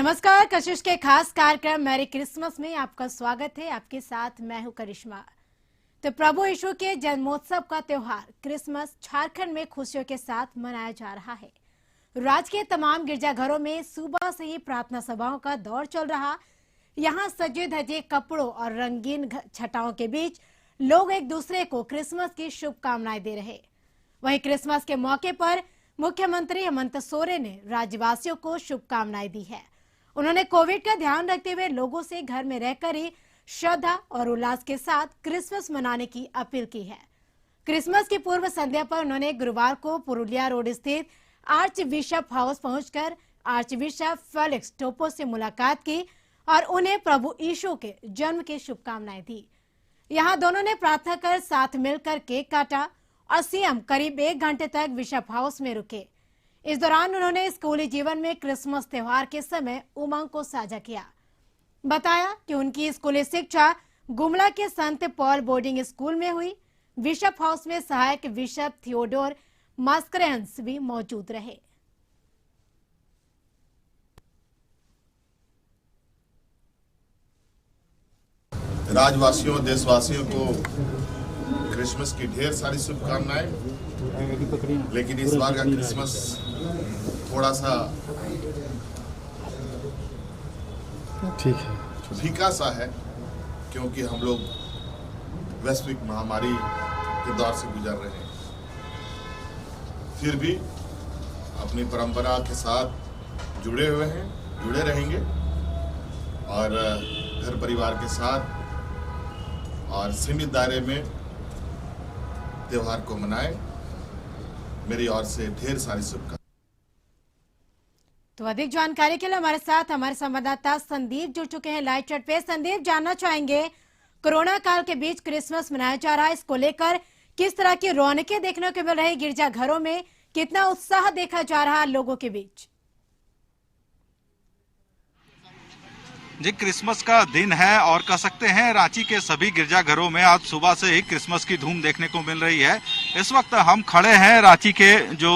नमस्कार, कशिश के खास कार्यक्रम मैरी क्रिसमस में आपका स्वागत है। आपके साथ मैं हूं करिश्मा। तो प्रभु यीशु के जन्मोत्सव का त्योहार क्रिसमस झारखंड में खुशियों के साथ मनाया जा रहा है। राज्य के तमाम गिरजाघरों में सुबह से ही प्रार्थना सभाओं का दौर चल रहा। यहाँ सजे धजे कपड़ों और रंगीन छटाओं के बीच लोग एक दूसरे को क्रिसमस की शुभकामनाएं दे रहे। वहीं क्रिसमस के मौके पर मुख्यमंत्री हेमंत सोरेन ने राज्यवासियों को शुभकामनाएं दी है। उन्होंने कोविड का ध्यान रखते हुए लोगों से घर में रहकर ही श्रद्धा और उल्लास के साथ क्रिसमस मनाने की अपील की है। क्रिसमस की पूर्व संध्या पर उन्होंने गुरुवार को पुरुलिया रोड स्थित आर्च बिशप हाउस पहुंचकर आर्च बिशप फेलिक्स टोपो से मुलाकात की और उन्हें प्रभु यीशु के जन्म की शुभकामनाएं दी। यहाँ दोनों ने प्रार्थना कर साथ मिलकर केक काटा और सीएम करीब 1 घंटे तक बिशप हाउस में रुके। इस दौरान उन्होंने स्कूली जीवन में क्रिसमस त्योहार के समय उमंग को साझा किया। बताया कि उनकी स्कूली शिक्षा गुमला के संत पॉल बोर्डिंग स्कूल में हुई। बिशप हाउस में सहायक बिशप थियोडोर मास्करेंस भी मौजूद रहे। राज्यवासियों, देशवासियों को क्रिसमस की ढेर सारी शुभकामनाएं। लेकिन इस बार का क्रिसमस थोड़ा सा ठीक है, फीका सा है, क्योंकि हम लोग वैश्विक महामारी के दौर से गुजर रहे हैं। फिर भी अपनी परंपरा के साथ जुड़े हुए हैं, जुड़े रहेंगे और घर परिवार के साथ और सीमित दायरे में त्योहार को मनाएं। मेरी ओर से ढेर सारी शुभकामनाएं। तो अधिक जानकारी के लिए हमारे साथ हमारे संवाददाता संदीप जुड़ चुके हैं लाइव चैट पे। संदीप, जानना चाहेंगे कोरोना काल के बीच क्रिसमस मनाया जा रहा है, इसको लेकर किस तरह की रौनकें देखने को मिल रही, गिरजाघरों में कितना उत्साह देखा जा रहा है लोगों के बीच? जी, क्रिसमस का दिन है और कह सकते हैं रांची के सभी गिरजाघरों में आज सुबह से ही क्रिसमस की धूम देखने को मिल रही है। इस वक्त हम खड़े हैं रांची के जो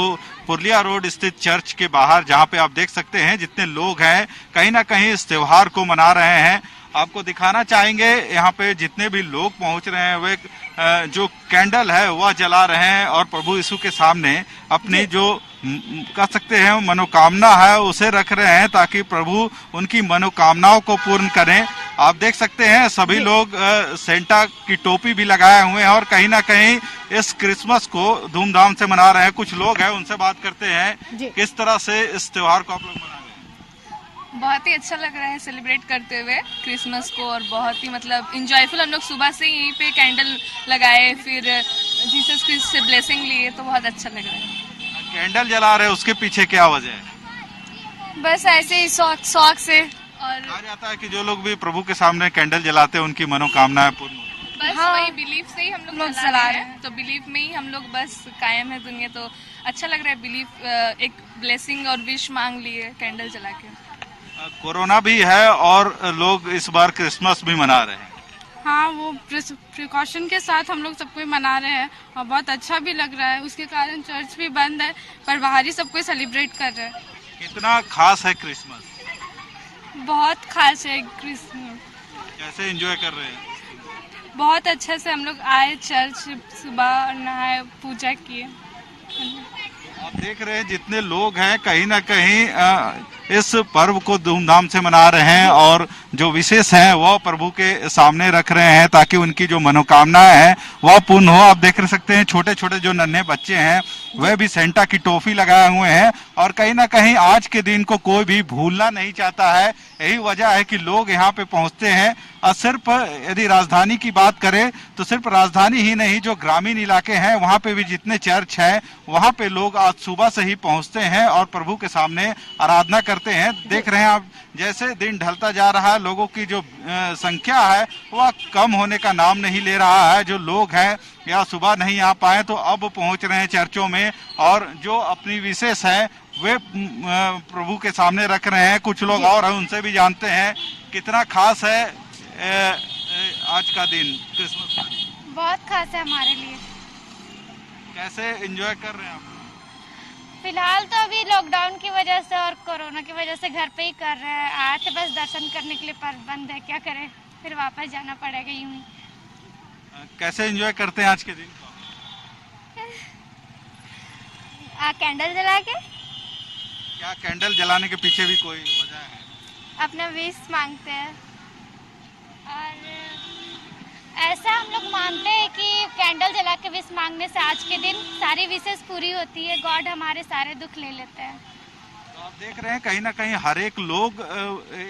पुरुलिया रोड स्थित चर्च के बाहर, जहां पे आप देख सकते हैं जितने लोग हैं कहीं ना कहीं इस त्योहार को मना रहे हैं। आपको दिखाना चाहेंगे यहाँ पे जितने भी लोग पहुंच रहे हैं वे जो कैंडल है वह जला रहे हैं और प्रभु यीशु के सामने अपनी जो कह सकते हैं मनोकामना है उसे रख रहे हैं ताकि प्रभु उनकी मनोकामनाओं को पूर्ण करें। आप देख सकते हैं सभी लोग सेंटा की टोपी भी लगाए हुए हैं और कहीं ना कहीं इस क्रिसमस को धूमधाम से मना रहे हैं। कुछ लोग हैं उनसे बात करते हैं, किस तरह से इस त्योहार को आप लोग मना रहे हैं? बहुत ही अच्छा लग रहा है सेलिब्रेट करते हुए क्रिसमस को और बहुत ही मतलब इंजॉयफुल। हम लोग सुबह से यहीं पे कैंडल लगाए, फिर जीसस क्रिस्ट से ब्लेसिंग लिए, तो बहुत अच्छा लग रहा है। कैंडल जला रहे हैं, उसके पीछे क्या वजह है? बस ऐसे ही शौक से। और कहा जाता है कि जो लोग भी प्रभु के सामने कैंडल जलाते हैं उनकी मनोकामनाएं पूर्ण होती बस वही बिलीफ से ही हम लोग जला रहे हैं, तो बिलीफ में ही हम लोग बस कायम है दुनिया। तो अच्छा लग रहा है, बिलीफ एक ब्लेसिंग और विश मांग लिए कैंडल जला के। कोरोना भी है और लोग इस बार क्रिसमस भी मना रहे हैं। हाँ, वो प्रिकॉशन के साथ हम लोग सबको मना रहे हैं और बहुत अच्छा भी लग रहा है। उसके कारण चर्च भी बंद है पर बाहर ही सबको सेलिब्रेट कर रहे हैं। कितना खास है क्रिसमस? बहुत खास है क्रिसमस। कैसे एंजॉय कर रहे हैं? बहुत अच्छे से हम लोग आए चर्च, सुबह नहाए, पूजा किए। आप देख रहे हैं जितने लोग हैं कहीं ना कहीं इस पर्व को धूमधाम से मना रहे हैं और जो विशेष है वह प्रभु के सामने रख रहे हैं ताकि उनकी जो मनोकामनाएं हैं वह पूर्ण हो। आप देख सकते हैं छोटे छोटे जो नन्हे बच्चे हैं वह भी सेंटा की टोपी लगाए हुए हैं और कहीं ना कहीं आज के दिन को कोई भी भूलना नहीं चाहता है। यही वजह है कि लोग यहाँ पे पहुंचते हैं। और सिर्फ यदि राजधानी की बात करें तो सिर्फ राजधानी ही नहीं, जो ग्रामीण इलाके हैं वहां पे भी जितने चर्च हैं वहां पे लोग आज सुबह से ही पहुंचते हैं और प्रभु के सामने आराधना करते हैं। देख रहे हैं आप जैसे दिन ढलता जा रहा है लोगों की जो संख्या है वह कम होने का नाम नहीं ले रहा है। जो लोग हैं या सुबह नहीं आ पाए तो अब पहुंच रहे हैं चर्चों में और जो अपनी विशेष है वे प्रभु के सामने रख रहे हैं। कुछ लोग और हैं उनसे भी जानते हैं कितना खास है आज का दिन क्रिसमस। बहुत खास है हमारे लिए। कैसे एंजॉय कर रहे हैं आप? फिलहाल तो अभी लॉकडाउन की वजह से और कोरोना की वजह से घर पे ही कर रहे हैं। आए थे बस दर्शन करने के लिए, पर बंद है, क्या करें, फिर वापस जाना पड़ेगा यूं ही। कैसे एंजॉय करते हैं आज के दिन को? कैंडल जला के। क्या कैंडल जलाने के पीछे भी कोई वजह है? अपना विश मांगते हैं, और ऐसा हम लोग मानते हैं कि कैंडल जला के विश मांगने से आज के दिन सारी विशेष पूरी होती है, गॉड हमारे सारे दुख ले लेते हैं। तो आप देख रहे हैं कहीं ना कहीं हर एक लोग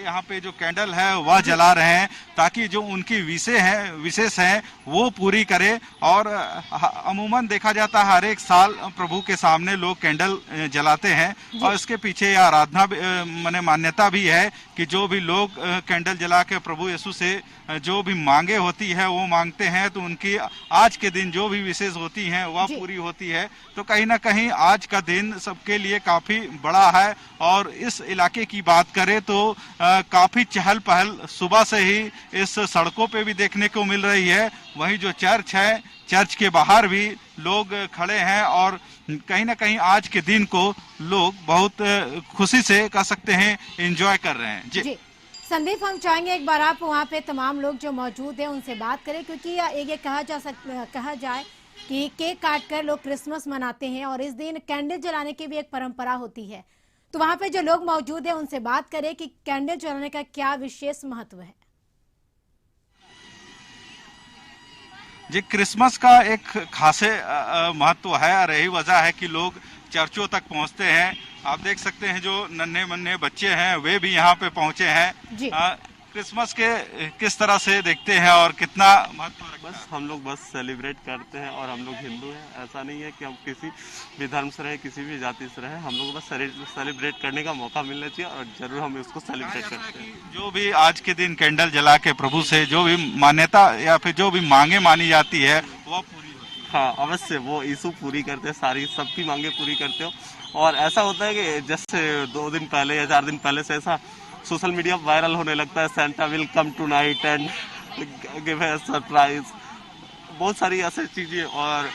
यहाँ पे जो कैंडल है वह जला रहे हैं ताकि जो उनकी विशेष है वो पूरी करे। और अमूमन देखा जाता है हर एक साल प्रभु के सामने लोग कैंडल जलाते हैं और इसके पीछे यह आराधना माने मान्यता भी है कि जो भी लोग कैंडल जला के प्रभु यीशु से जो भी मांगे होती है वो मांगते हैं तो उनकी आज के दिन जो भी विशेष होती हैं वह पूरी होती है। तो कहीं ना कहीं आज का दिन सबके लिए काफी बड़ा है। और इस इलाके की बात करें तो काफी चहल पहल सुबह से ही इस सड़कों पे भी देखने को मिल रही है। वहीं जो चर्च है, चर्च के बाहर भी लोग खड़े हैं और कहीं ना कहीं आज के दिन को लोग बहुत खुशी से कह सकते हैं एंजॉय कर रहे हैं। जी संदीप, हम चाहेंगे एक बार आप वहाँ पे तमाम लोग जो मौजूद हैं उनसे बात करें, क्योंकि ये कहा जाए कि केक काट कर लोग क्रिसमस मनाते हैं और इस दिन कैंडल जलाने की भी एक परंपरा होती है। तो वहाँ पे जो लोग मौजूद हैं उनसे बात करें कि कैंडल जलाने का क्या विशेष महत्व है। जी, क्रिसमस का एक खासे महत्व है और यही वजह है कि लोग चर्चों तक पहुंचते हैं। आप देख सकते हैं जो नन्हे मुन्ने बच्चे हैं वे भी यहाँ पे पहुंचे हैं। क्रिसमस के किस तरह से देखते हैं और कितना महत्व रखता है? बस हम लोग बस सेलिब्रेट करते हैं और हम लोग हिंदू हैं। ऐसा नहीं है कि हम किसी भी धर्म से रहे, किसी भी जाति से रहे, हम लोग बस सेलिब्रेट करने का मौका मिलना चाहिए और जरूर हम इसको सेलिब्रेट करते हैं। जो भी आज के दिन कैंडल जला के प्रभु से जो भी मान्यता या फिर जो भी मांगे मानी जाती है वो पूरी होती है। हाँ, अवश्य वो यीशु पूरी करते हैं, सारी सबकी मांगे पूरी करते हो। और ऐसा होता है कि जैसे 2 दिन पहले या 4 दिन पहले से ऐसा सोशल मीडिया वायरल होने लगता है, Santa will come tonight and give a surprise, बहुत सारी ऐसी चीजें, और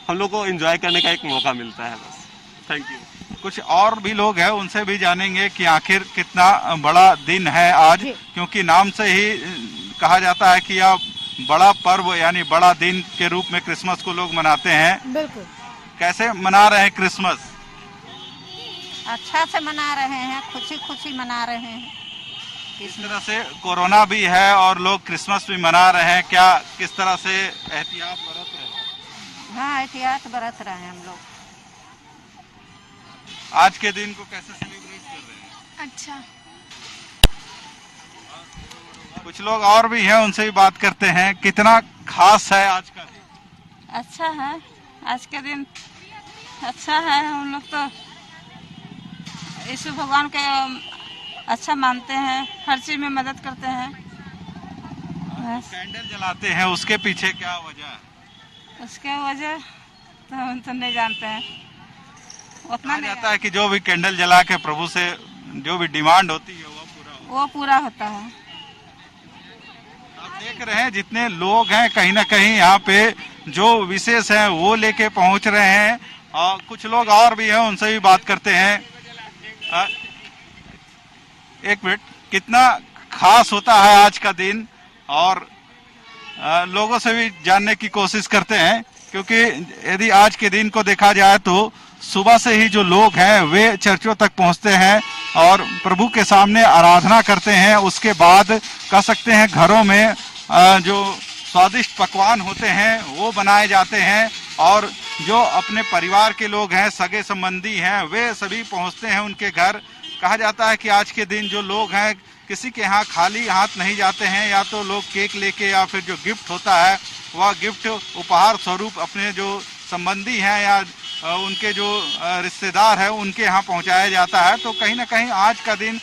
हम लोग को एंजॉय करने का एक मौका मिलता है। बस थैंक यू। कुछ और भी लोग हैं उनसे भी जानेंगे कि आखिर कितना बड़ा दिन है आज, क्योंकि नाम से ही कहा जाता है कि यह बड़ा पर्व यानी बड़ा दिन के रूप में क्रिसमस को लोग मनाते हैं। बिल्कुल। कैसे मना रहे हैं क्रिसमस? अच्छा से मना रहे हैं, खुशी खुशी मना रहे हैं। किस तरह से कोरोना भी है और लोग क्रिसमस भी मना रहे हैं, क्या किस तरह से एहतियात बरत रहे हैं? हाँ, एहतियात बरत रहे हैं हम लोग। आज के दिन को कैसे सेलिब्रेट कर रहे हैं? अच्छा। कुछ लोग और भी हैं उनसे भी बात करते हैं, कितना खास है आज का दिन? अच्छा है, आज के दिन अच्छा है। हम लोग तो यीशु भगवान के अच्छा मानते हैं, हर चीज में मदद करते हैं। कैंडल जलाते हैं, उसके पीछे क्या वजह है? उसके वजह तो हम तो नहीं जानते हैं, उतना नहीं जाता है कि जो भी कैंडल जला के प्रभु से जो भी डिमांड होती है वो पूरा होता है। आप देख रहे हैं जितने लोग हैं कहीं ना कहीं यहाँ पे जो विशेष है वो लेके पहुंच रहे हैं। और कुछ लोग और भी हैं उनसे भी बात करते हैं। एक मिनट, कितना खास होता है आज का दिन, और लोगों से भी जानने की कोशिश करते हैं, क्योंकि यदि आज के दिन को देखा जाए तो सुबह से ही जो लोग हैं वे चर्चों तक पहुंचते हैं और प्रभु के सामने आराधना करते हैं। उसके बाद कह सकते हैं घरों में जो स्वादिष्ट पकवान होते हैं वो बनाए जाते हैं और जो अपने परिवार के लोग हैं, सगे संबंधी हैं, वे सभी पहुंचते हैं उनके घर। कहा जाता है कि आज के दिन जो लोग हैं किसी के यहाँ खाली हाथ नहीं जाते हैं, या तो लोग केक लेके या फिर जो गिफ्ट होता है वह गिफ्ट उपहार स्वरूप अपने जो संबंधी हैं या उनके जो रिश्तेदार है उनके यहाँ पहुँचाया जाता है। तो कहीं ना कहीं आज का दिन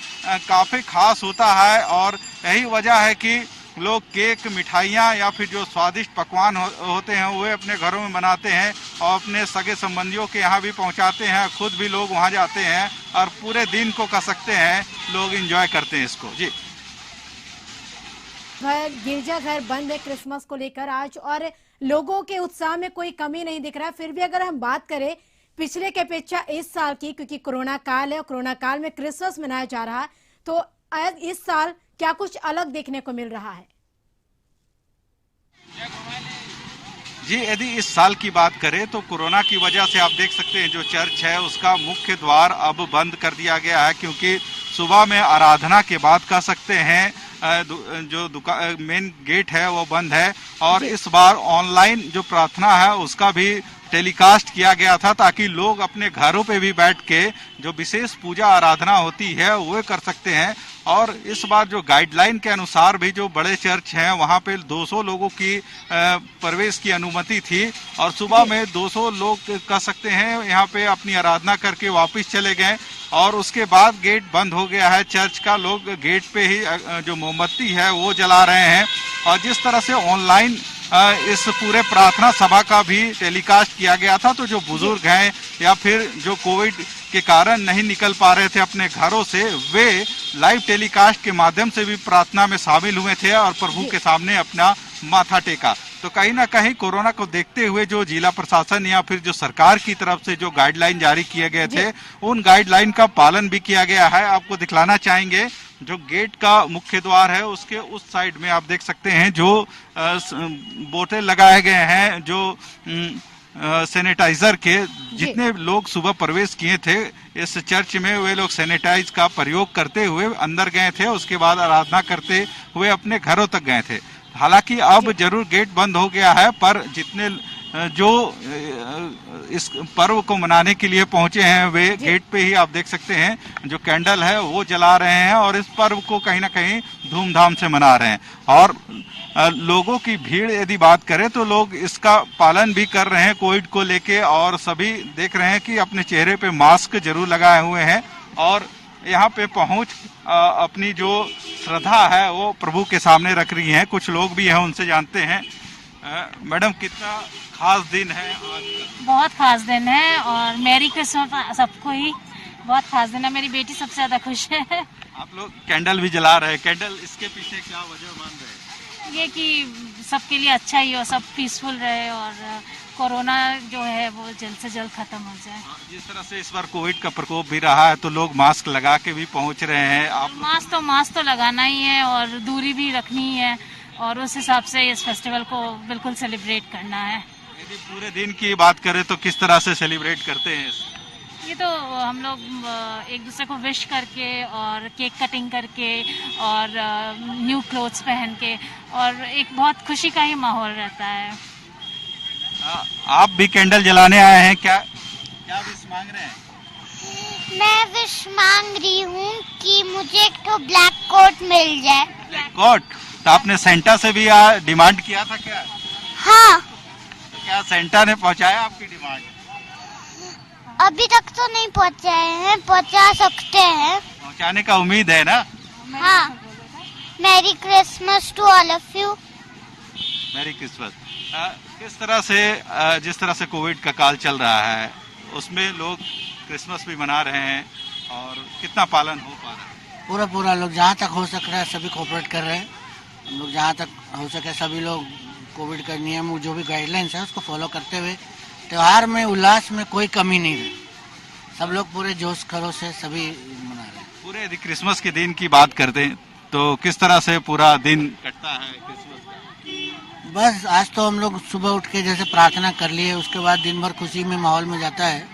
काफ़ी खास होता है और यही वजह है कि लोग केक, मिठाइयाँ या फिर जो स्वादिष्ट पकवान होते हैं वे अपने घरों में बनाते हैं और अपने सगे संबंधियों के यहाँ भी पहुँचाते हैं। खुद भी लोग वहाँ जाते हैं और पूरे दिन को कह सकते हैं लोग एंजॉय करते हैं इसको। जी, गिरजाघर बंद है क्रिसमस को लेकर आज और लोगों के उत्साह में कोई कमी नहीं दिख रहा है। फिर भी अगर हम बात करें पिछले की अपेक्षा इस साल की, क्योंकि कोरोना काल है और कोरोना काल में क्रिसमस मनाया जा रहा है, तो इस साल क्या कुछ अलग देखने को मिल रहा है? जी, यदि इस साल की बात करें तो कोरोना की वजह से आप देख सकते हैं जो चर्च है उसका मुख्य द्वार अब बंद कर दिया गया है, क्योंकि सुबह में आराधना के बाद कह सकते हैं जो मेन गेट है वो बंद है। और इस बार ऑनलाइन जो प्रार्थना है उसका भी टेलीकास्ट किया गया था, ताकि लोग अपने घरों पे भी बैठ के जो विशेष पूजा आराधना होती है वो कर सकते हैं। और इस बार जो गाइडलाइन के अनुसार भी जो बड़े चर्च हैं वहां पे 200 लोगों की प्रवेश की अनुमति थी, और सुबह में 200 लोग कह सकते हैं यहाँ पे अपनी आराधना करके वापस चले गए, और उसके बाद गेट बंद हो गया है चर्च का। लोग गेट पे ही जो मोमबत्ती है वो जला रहे हैं। और जिस तरह से ऑनलाइन इस पूरे प्रार्थना सभा का भी टेलीकास्ट किया गया था, तो जो बुजुर्ग हैं या फिर जो कोविड के कारण नहीं निकल पा रहे थे अपने घरों से, वे लाइव टेलीकास्ट के माध्यम से भी प्रार्थना में शामिल हुए थे और प्रभु के सामने अपना माथा टेका। तो कहीं ना कहीं कोरोना को देखते हुए जो जिला प्रशासन या फिर जो सरकार की तरफ से जो गाइडलाइन जारी किए गए थे, उन गाइडलाइन का पालन भी किया गया है। आपको दिखलाना चाहेंगे जो गेट का मुख्य द्वार है उसके उस साइड में आप देख सकते हैं जो बोतल लगाए गए हैं, जो सैनिटाइजर के। जितने लोग सुबह प्रवेश किए थे इस चर्च में, वे लोग सैनिटाइज का प्रयोग करते हुए अंदर गए थे, उसके बाद आराधना करते हुए अपने घरों तक गए थे। हालांकि अब जरूर गेट बंद हो गया है, पर जितने जो इस पर्व को मनाने के लिए पहुंचे हैं वे गेट पे ही आप देख सकते हैं जो कैंडल है वो जला रहे हैं और इस पर्व को कहीं ना कहीं धूमधाम से मना रहे हैं। और लोगों की भीड़ यदि बात करें तो लोग इसका पालन भी कर रहे हैं कोविड को लेके, और सभी देख रहे हैं कि अपने चेहरे पे मास्क जरूर लगाए हुए हैं और यहाँ पे पहुंच अपनी जो श्रद्धा है वो प्रभु के सामने रख रही हैं। कुछ लोग भी हैं, उनसे जानते हैं। मैडम, कितना खास दिन है आज? बहुत खास दिन है और मैरी क्रिसमस सबको ही। बहुत खास दिन है, मेरी बेटी सबसे ज्यादा खुश है। आप लोग कैंडल भी जला रहे हैं, कैंडल इसके पीछे क्या वजह मान रहे हैं? ये कि सबके लिए अच्छा ही हो, सब पीसफुल रहे और कोरोना जो है वो जल्द से जल्द खत्म हो जाए। जिस तरह से इस बार कोविड का प्रकोप भी रहा है तो लोग मास्क लगा के भी पहुंच रहे हैं। आप मास्क तो लगाना ही है और दूरी भी रखनी है और उस हिसाब से इस फेस्टिवल को बिल्कुल सेलिब्रेट करना है। यदि पूरे दिन की बात करें तो किस तरह से सेलिब्रेट करते हैं? ये तो हम लोग एक दूसरे को विश करके और केक कटिंग करके और न्यू क्लोथ्स पहन के, और एक बहुत खुशी का ही माहौल रहता है। आप भी कैंडल जलाने आए हैं, क्या विश मांग रहे हैं? मैं विश मांग रही हूँ कि मुझे एक तो ब्लैक कोट मिल जाए। Black coat? तो आपने सेंटा से भी डिमांड किया था क्या? हाँ। तो क्या सेंटा ने पहुंचाया आपकी डिमांड? अभी तक तो नहीं पहुंचाए हैं, पहुंचा सकते हैं। पहुंचाने का उम्मीद है ना? हाँ। Merry Christmas to all of you. Merry Christmas. किस तरह से जिस तरह से कोविड का काल चल रहा है उसमें लोग क्रिसमस भी मना रहे हैं और कितना पालन हो पा रहा है? पूरा लोग जहाँ तक हो सक रहा है सभी कोऑपरेट कर रहे हैं। हम लोग जहाँ तक हो सके सभी लोग कोविड का नियम जो भी गाइडलाइंस है उसको फॉलो करते हुए त्योहार में उल्लास में कोई कमी नहीं रही। सब लोग पूरे जोश खरोश से सभी मना रहे हैं। पूरे यदि क्रिसमस के दिन की बात करते हैं तो किस तरह से पूरा दिन कटता है क्रिसमस का? बस आज तो हम लोग सुबह उठ के जैसे प्रार्थना कर लिए, उसके बाद दिन भर खुशी में माहौल में जाता है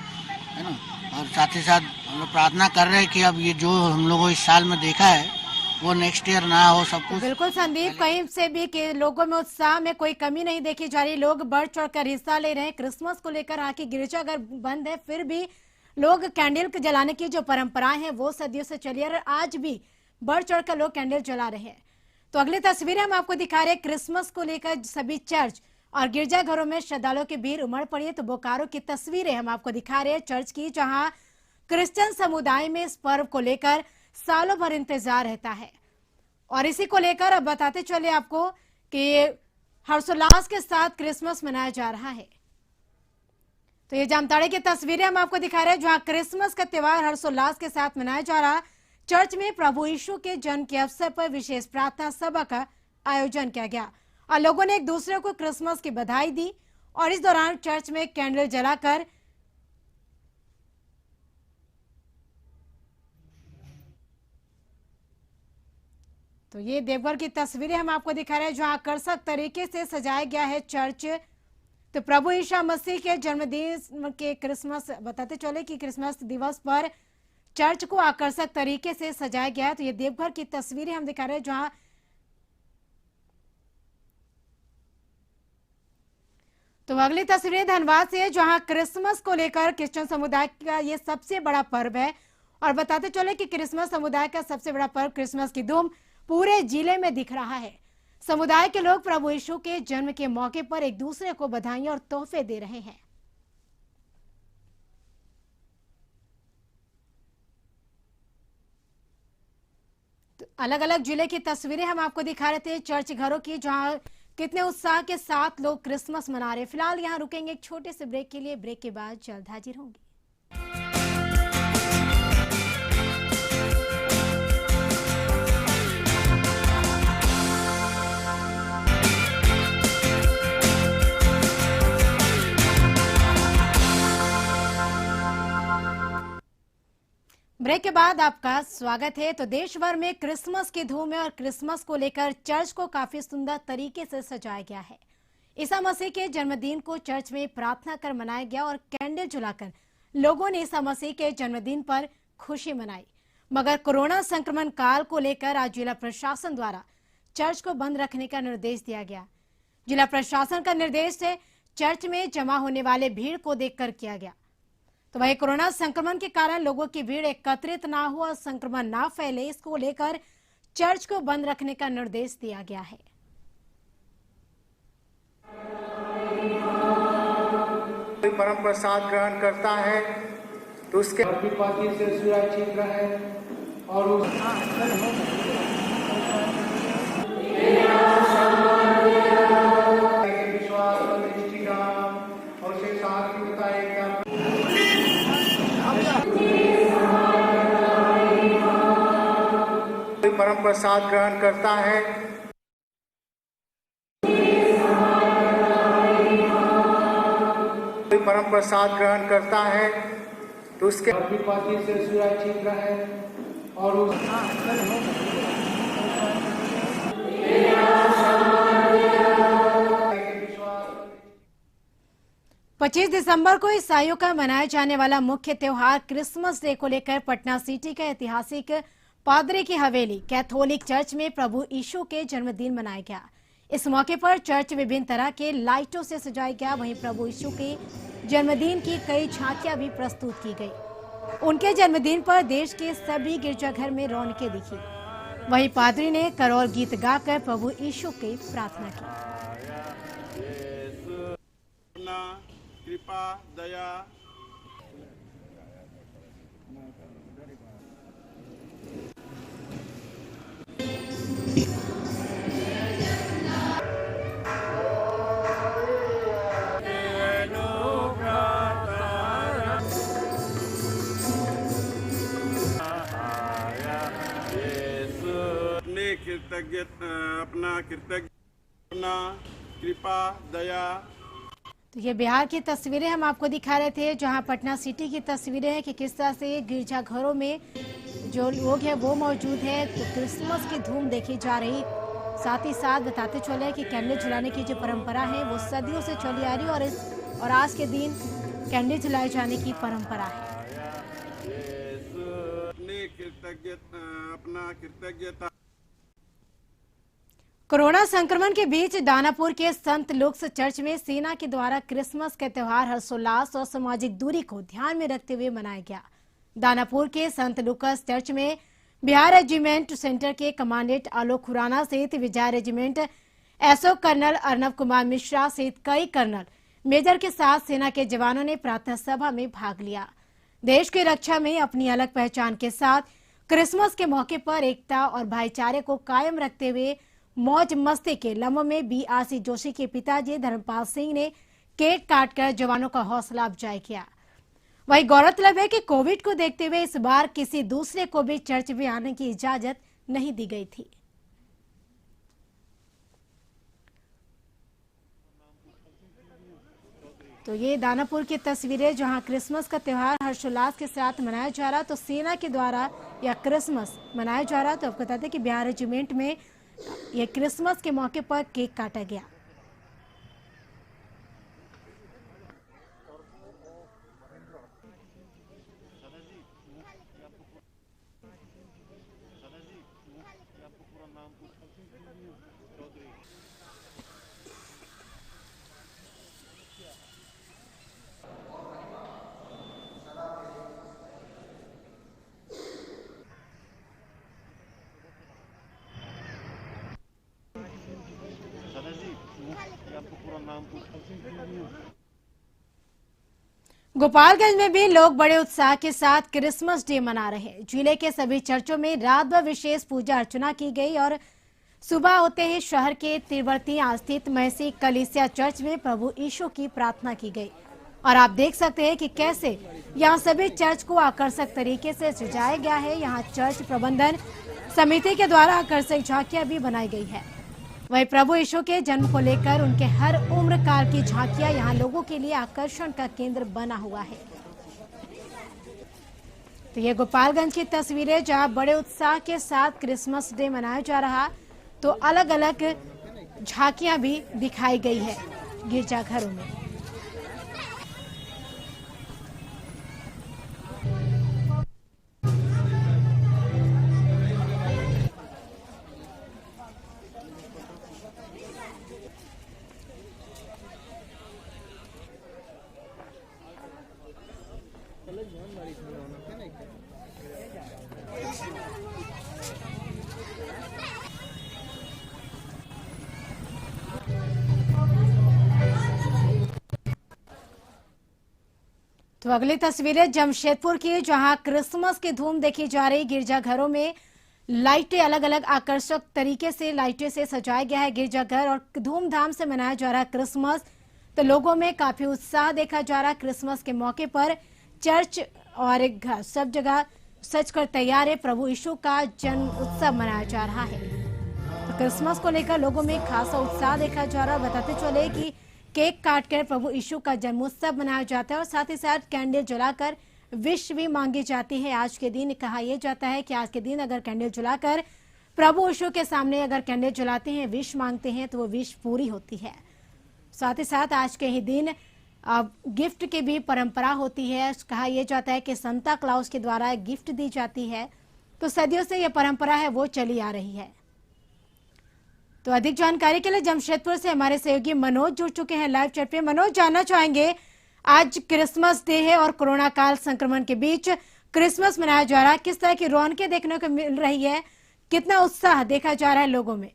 ना। और साथ ही साथ हम लोग प्रार्थना कर रहे हैं कि अब ये जो हम लोगों इस साल में देखा है वो नेक्स्ट ईयर ना हो सब कुछ। बिल्कुल संदीप, कहीं से भी कि लोगों में उत्साह में कोई कमी नहीं देखी जा रही। लोग बढ़ चढ़कर हिस्सा ले रहे हैं क्रिसमस को लेकर। हालांकि गिरजाघर बंद है, फिर भी लोग कैंडल जलाने की जो परंपराएं हैं वो सदियों से चली आ रही है। आज भी बढ़ चढ़कर लोग कैंडल जला रहे हैं। तो अगली तस्वीरें हम आपको दिखा रहे हैं। क्रिसमस को लेकर सभी चर्च और गिरजाघरों में श्रद्धालुओं की भीड़ उमड़ पड़ी है। तो बोकारो की तस्वीरें हम आपको दिखा रहे हैं चर्च की, जहां क्रिश्चियन समुदाय में इस पर्व को लेकर सालों भर इंतजार रहता है। और इसी को लेकर अब बताते चले आपको कि हर्षोल्लास के साथ क्रिसमस मनाया जा रहा है। तो ये जामताड़े की तस्वीरें हम आपको दिखा रहे हैं, जहां क्रिसमस का त्योहार हर्षोल्लास के साथ मनाया जा रहा। चर्च में प्रभु यीशु के जन्म के अवसर पर विशेष प्रार्थना सभा का आयोजन किया गया और लोगों ने एक दूसरे को क्रिसमस की बधाई दी। और इस दौरान चर्च में कैंडल जलाकर तो ये देवघर की तस्वीरें हम आपको दिखा रहे हैं जहां आकर्षक तरीके से सजाया गया है चर्च। तो प्रभु ईसा मसीह के जन्मदिन के क्रिसमस बताते चले कि क्रिसमस दिवस पर चर्च को आकर्षक तरीके से सजाया गया है। तो ये देवघर की तस्वीरें हम दिखा रहे हैं जहां तो अगली तस्वीरें धनबाद से है जहां क्रिसमस को लेकर क्रिश्चियन समुदाय का ये सबसे बड़ा पर्व है। और बताते चले कि क्रिसमस समुदाय का सबसे बड़ा पर्व क्रिसमस की धूम पूरे जिले में दिख रहा है। समुदाय के लोग प्रभु यीशु के जन्म के मौके पर एक दूसरे को बधाइयां और तोहफे दे रहे हैं। तो अलग अलग जिले की तस्वीरें हम आपको दिखा रहे थे चर्च घरों की, जहां कितने उत्साह के साथ लोग क्रिसमस मना रहे हैं। फिलहाल यहां रुकेंगे एक छोटे से ब्रेक के लिए। ब्रेक के बाद जल्द हाजिर होंगे। ब्रेक के बाद आपका स्वागत है। तो देश भर में क्रिसमस की धूम है और क्रिसमस को लेकर चर्च को काफी सुंदर तरीके से सजाया गया है। ईसा मसीह के जन्मदिन को चर्च में प्रार्थना कर मनाया गया और कैंडल जलाकर लोगों ने ईसा मसीह के जन्मदिन पर खुशी मनाई। मगर कोरोना संक्रमण काल को लेकर आज जिला प्रशासन द्वारा चर्च को बंद रखने का निर्देश दिया गया। जिला प्रशासन का निर्देश है चर्च में जमा होने वाले भीड़ को देखकर किया गया। तो वही कोरोना संक्रमण के कारण लोगों की भीड़ एकत्रित ना हो और संक्रमण ना फैले, इसको लेकर चर्च को बंद रखने का निर्देश दिया गया है। कोई परम प्रसाद ग्रहण करता है तो उसके विपत्ति से सुरक्षित रहे और विश्वास और निष्ठा और से सात्विकता एकदम कोई परम प्रसाद ग्रहण करता है कोई परम प्रसाद ग्रहण करता है तो उसके विपत्ति से सुरक्षित रहे और 25 दिसंबर को ईसाइयों का मनाया जाने वाला मुख्य त्योहार क्रिसमस डे को लेकर पटना सिटी के ऐतिहासिक पादरी की हवेली कैथोलिक चर्च में प्रभु यीशु के जन्मदिन मनाया गया। इस मौके पर चर्च विभिन्न तरह के लाइटों से सजाया गया। वहीं प्रभु यीशु के जन्मदिन की कई झांकियां भी प्रस्तुत की गई। उनके जन्मदिन पर देश के सभी गिरजाघर में रौनकें दिखी। वहीं पादरी ने करोल गीत गाकर प्रभु यीशु की प्रार्थना की। कृपा दया अपना कृपा दया। तो ये बिहार की तस्वीरें हम आपको दिखा रहे थे, जहां पटना सिटी की तस्वीरें हैं कि किस तरह से गिरजाघरों में जो लोग हैं वो मौजूद है। तो क्रिसमस की धूम देखी जा रही। साथ ही साथ बताते चले कि कैंडल जलाने की जो परंपरा है वो सदियों से चली आ रही और आज के दिन कैंडल जलाए जाने की परंपरा है। अपना कृतज्ञता। कोरोना संक्रमण के बीच दानापुर के संत लुक्स चर्च में सेना के द्वारा क्रिसमस के त्योहार हर्षोल्लास और सामाजिक दूरी को ध्यान में रखते हुए मनाया गया। दानापुर के संत लुक्स चर्च में बिहार रेजिमेंट सेंटर के कमांडेंट आलोक खुराना सहित Vijay regiment SO colonel Arnab Kumar Mishra सहित कई कर्नल मेजर के साथ सेना के जवानों ने प्रार्थना सभा में भाग लिया। देश की रक्षा में अपनी अलग पहचान के साथ क्रिसमस के मौके पर एकता और भाईचारे को कायम रखते हुए मौज मस्ती के लम्हों में बीआरसी जोशी के पिताजी धर्मपाल सिंह ने केक काटकर जवानों का हौसला अफजाई किया। वही गौरतलब है कि कोविड को देखते हुए इस बार किसी दूसरे को भी चर्च में आने की इजाजत नहीं दी गई थी। तो ये दानापुर की तस्वीरें जहां क्रिसमस का त्यौहार हर्षोल्लास के साथ मनाया जा रहा, तो सेना के द्वारा यह क्रिसमस मनाया जा रहा। तो आपको बता दें कि बिहार रेजिमेंट में यह क्रिसमस के मौके पर केक काटा गया। गोपालगंज में भी लोग बड़े उत्साह के साथ क्रिसमस डे मना रहे हैं। जिले के सभी चर्चों में रात भर विशेष पूजा अर्चना की गई और सुबह होते ही शहर के तिरवतिया स्थित महसी कलीसिया चर्च में प्रभु यीशु की प्रार्थना की गई। और आप देख सकते हैं कि कैसे यहाँ सभी चर्च को आकर्षक तरीके से सजाया गया है। यहाँ चर्च प्रबंधन समिति के द्वारा आकर्षक झांकियां भी बनाई गई है। वहीं प्रभु यीशु के जन्म को लेकर उनके हर उम्र काल की झांकियां यहाँ लोगों के लिए आकर्षण का केंद्र बना हुआ है। तो ये गोपालगंज की तस्वीरें जहां बड़े उत्साह के साथ क्रिसमस डे मनाया जा रहा, तो अलग अलग झांकियां भी दिखाई गई है गिरजाघरों में। तो अगली तस्वीरें जमशेदपुर की, जहां क्रिसमस की धूम देखी जा रही। गिरजाघरों में लाइटें अलग अलग आकर्षक तरीके से लाइटें से सजाया गया है गिरजाघर और धूमधाम से मनाया जा रहा है क्रिसमस। तो लोगों में काफी उत्साह देखा जा रहा है। क्रिसमस के मौके पर चर्च और घर सब जगह सजकर तैयार है। प्रभु यीशु का जन्म उत्सव मनाया जा रहा है। तो क्रिसमस को लेकर लोगों में खासा उत्साह देखा जा रहा है। बताते चले कि केक काटकर प्रभु यीशु का जन्मोत्सव मनाया जाता है और साथ ही साथ कैंडल जलाकर विश भी मांगी जाती है। आज के दिन कहा यह जाता है कि आज के दिन अगर कैंडल जलाकर प्रभु यीशु के सामने अगर कैंडल जलाते हैं, विश मांगते हैं, तो वो विश पूरी होती है। साथ ही साथ आज के ही दिन गिफ्ट की भी परंपरा होती है। कहा यह जाता है कि संता क्लॉज के द्वारा गिफ्ट दी जाती है। तो सदियों से यह परंपरा है वो चली आ रही है। तो अधिक जानकारी के लिए जमशेदपुर से हमारे सहयोगी मनोज जुड़ चुके हैं लाइव चैट पे। मनोज, जानना चाहेंगे, आज क्रिसमस डे है और कोरोना काल संक्रमण के बीच क्रिसमस मनाया जा रहा है, किस तरह की रौनकें देखने को मिल रही है, कितना उत्साह देखा जा रहा है लोगों में?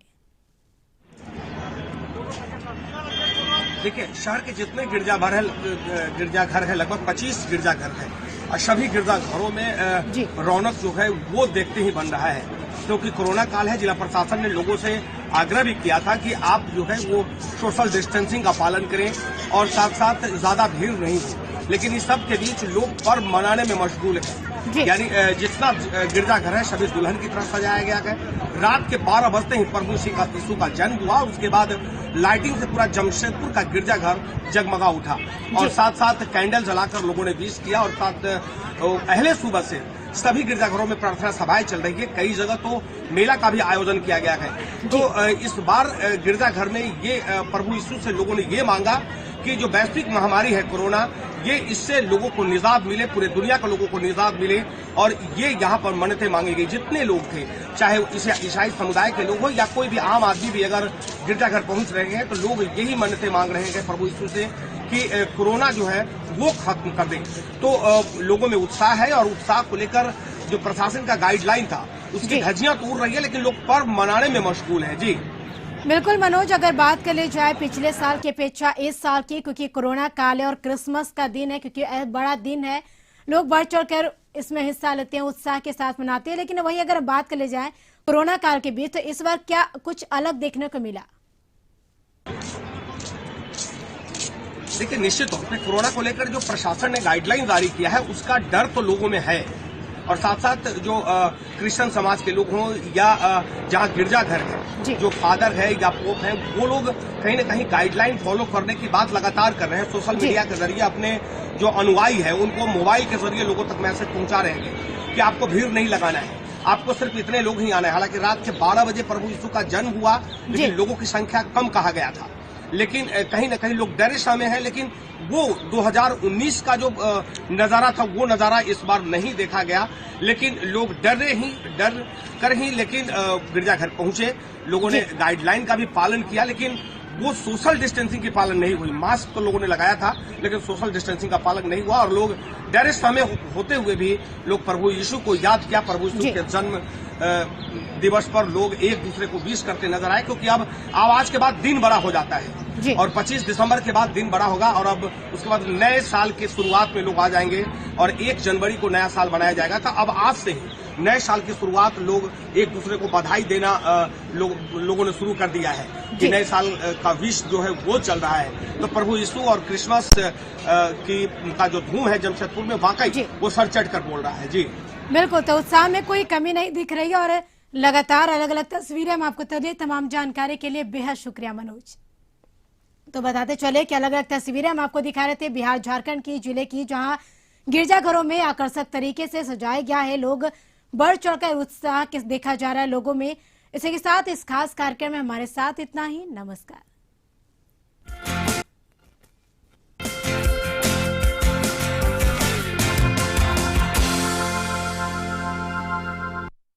देखिए, शहर के जितने गिरजाघर है लगभग 25 गिरजाघर है और सभी गिरजाघरों में रौनक जो है वो देखते ही बन रहा है। क्योंकि कोरोना काल है, जिला प्रशासन ने लोगों से आग्रह भी किया था कि आप जो है वो सोशल डिस्टेंसिंग का पालन करें और साथ साथ ज्यादा भीड़ नहीं हो। लेकिन इस सब के बीच लोग पर्व मनाने में मशगूल है। यानी जितना गिरजाघर है सभी दुल्हन की तरफ सजाया गया है। रात के 12 बजते ही प्रभु यीशु का जन्म हुआ। उसके बाद लाइटिंग से पूरा जमशेदपुर का गिरजाघर जगमगा उठा और साथ साथ कैंडल जलाकर लोगों ने विश किया। और साथ पहले सुबह से सभी गिरजाघरों में प्रार्थना सभाएं चल रही है। कई जगह तो मेला का भी आयोजन किया गया है। तो इस बार गिरजाघर में ये प्रभु यीशु से लोगों ने ये मांगा कि जो वैश्विक महामारी है कोरोना, ये इससे लोगों को निजात मिले, पूरे दुनिया के लोगों को निजात मिले। और ये यहाँ पर मन्नतें मांगी गई। जितने लोग थे, चाहे ईसाई समुदाय के लोग हो या कोई भी आम आदमी भी अगर गिरजाघर पहुंच रहे हैं, तो लोग यही मन्नतें मांग रहे हैं प्रभु यीशु से कि कोरोना जो है वो खत्म कर दे। तो लोगों में उत्साह है और उत्साह को लेकर जो प्रशासन का गाइडलाइन था उसकी धज्जियां तो उड़ रही है, लेकिन लोग पर्व मनाने में मशगूल है। जी बिल्कुल मनोज, अगर बात कर ली जाए पिछले साल की अपेक्षा इस साल की, क्योंकि कोरोना काल है और क्रिसमस का दिन है, क्योंकि बड़ा दिन है, लोग बढ़ चढ़कर इसमें हिस्सा लेते हैं, उत्साह के साथ मनाते हैं। लेकिन वही अगर बात कर ली जाए कोरोना काल के बीच, तो इस बार क्या कुछ अलग देखने को मिला? देखिए, निश्चित तौर पर कोरोना को लेकर जो प्रशासन ने गाइडलाइन जारी किया है उसका डर तो लोगों में है। और साथ साथ जो क्रिश्चियन समाज के लोग हों या जहां गिरजाघर है जो फादर है या पोप है, वो लोग कहीं न कहीं गाइडलाइन फॉलो करने की बात लगातार कर रहे हैं। सोशल मीडिया के जरिए अपने जो अनुयायी है उनको मोबाइल के जरिए लोगों तक मैसेज पहुंचा रहे हैं कि आपको भीड़ नहीं लगाना है, आपको सिर्फ इतने लोग ही आना है। हालांकि रात के 12 बजे प्रभु यीशु का जन्म हुआ, लेकिन लोगों की संख्या कम कहा गया था, लेकिन कहीं न कहीं लोग डरे समय है। लेकिन वो 2019 का जो नजारा था वो नजारा इस बार नहीं देखा गया, लेकिन लोग डर कर ही लेकिन गिरजाघर पहुंचे। लोगों ने गाइडलाइन का भी पालन किया, लेकिन वो सोशल डिस्टेंसिंग की पालन नहीं हुई। मास्क तो लोगों ने लगाया था, लेकिन सोशल डिस्टेंसिंग का पालन नहीं हुआ और लोग डरे समय होते हुए भी लोग प्रभु यीशु को याद किया। प्रभु यीशु के जन्म दिवस पर लोग एक दूसरे को विश करते नजर आए, क्योंकि अब आज के बाद दिन बड़ा हो जाता है और 25 दिसंबर के बाद दिन बड़ा होगा और अब उसके बाद नए साल की शुरुआत में लोग आ जाएंगे और 1 जनवरी को नया साल मनाया जाएगा। तो अब आज से ही नए साल की शुरुआत लोग एक दूसरे को बधाई देना लोगों ने शुरू कर दिया है कि नए साल का विश जो है वो चल रहा है। तो प्रभु यीशु और क्रिसमस का जो धूम है जमशेदपुर में वाकई वो सर चढ़ कर बोल रहा है। जी बिल्कुल, तो उत्साह में कोई कमी नहीं दिख रही है और लगातार अलग अलग तस्वीरें हम आपको दिए। तमाम जानकारी के लिए बेहद शुक्रिया मनोज। तो बताते चले कि अलग अलग तस्वीरें हम आपको दिखा रहे थे बिहार झारखंड की जिले की, जहां गिरजाघरों में आकर्षक तरीके से सजाया गया है। लोग बढ़ चढ़कर उत्साह देखा जा रहा है लोगों में। इसी के साथ इस खास कार्यक्रम में हमारे साथ इतना ही। नमस्कार।